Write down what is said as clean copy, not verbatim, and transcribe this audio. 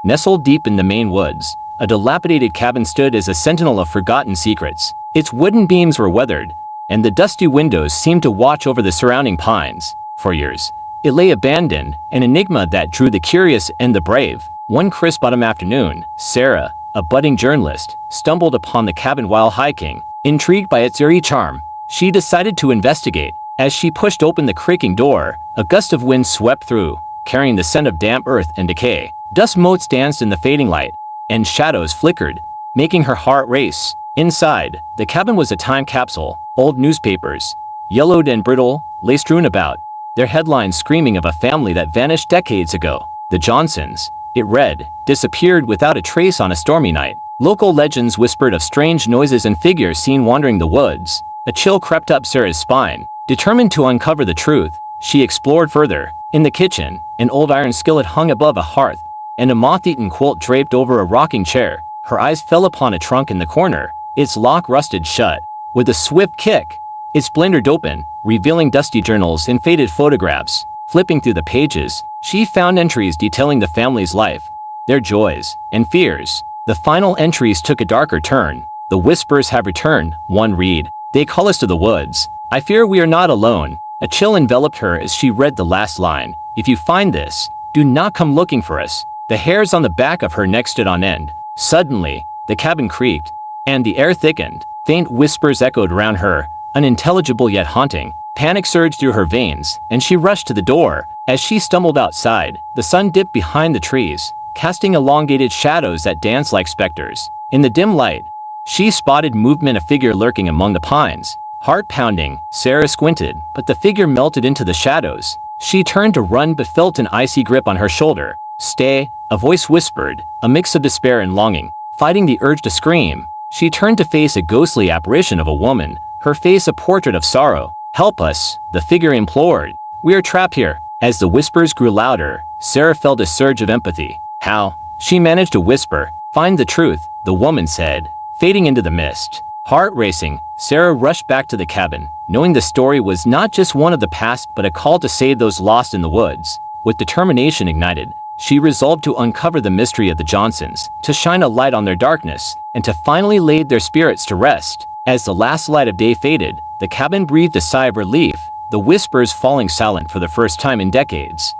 Nestled deep in the Maine woods, a dilapidated cabin stood as a sentinel of forgotten secrets. Its wooden beams were weathered, and the dusty windows seemed to watch over the surrounding pines. For years, it lay abandoned, an enigma that drew the curious and the brave. One crisp autumn afternoon, Sarah, a budding journalist, stumbled upon the cabin while hiking. Intrigued by its eerie charm, she decided to investigate. As she pushed open the creaking door, a gust of wind swept through, carrying the scent of damp earth and decay. Dust motes danced in the fading light, and shadows flickered, making her heart race. Inside, the cabin was a time capsule. Old newspapers, yellowed and brittle, lay strewn about, their headlines screaming of a family that vanished decades ago. The Johnsons, it read, disappeared without a trace on a stormy night. Local legends whispered of strange noises and figures seen wandering the woods. A chill crept up Sarah's spine. Determined to uncover the truth, she explored further. In the kitchen, an old iron skillet hung above a hearth, and a moth-eaten quilt draped over a rocking chair. Her eyes fell upon a trunk in the corner, its lock rusted shut. With a swift kick, it splintered open, revealing dusty journals and faded photographs. Flipping through the pages, she found entries detailing the family's life, their joys and fears. The final entries took a darker turn. The whispers have returned, one read. They call us to the woods. I fear we are not alone. A chill enveloped her as she read the last line. If you find this, do not come looking for us. The hairs on the back of her neck stood on end. Suddenly, the cabin creaked, and the air thickened. Faint whispers echoed around her, unintelligible yet haunting. Panic surged through her veins, and she rushed to the door. As she stumbled outside, the sun dipped behind the trees, casting elongated shadows that danced like specters. In the dim light, she spotted movement, a figure lurking among the pines. Heart pounding, Sarah squinted, but the figure melted into the shadows. She turned to run but felt an icy grip on her shoulder. Stay, a voice whispered, a mix of despair and longing. Fighting the urge to scream, she turned to face a ghostly apparition of a woman, her face a portrait of sorrow. Help us, the figure implored. We are trapped here. As the whispers grew louder, Sarah felt a surge of empathy. How? She managed to whisper. Find the truth, the woman said, fading into the mist. Heart racing, Sarah rushed back to the cabin, knowing the story was not just one of the past but a call to save those lost in the woods. With determination ignited, she resolved to uncover the mystery of the Johnsons, to shine a light on their darkness, and to finally lay their spirits to rest. As the last light of day faded, the cabin breathed a sigh of relief, the whispers falling silent for the first time in decades.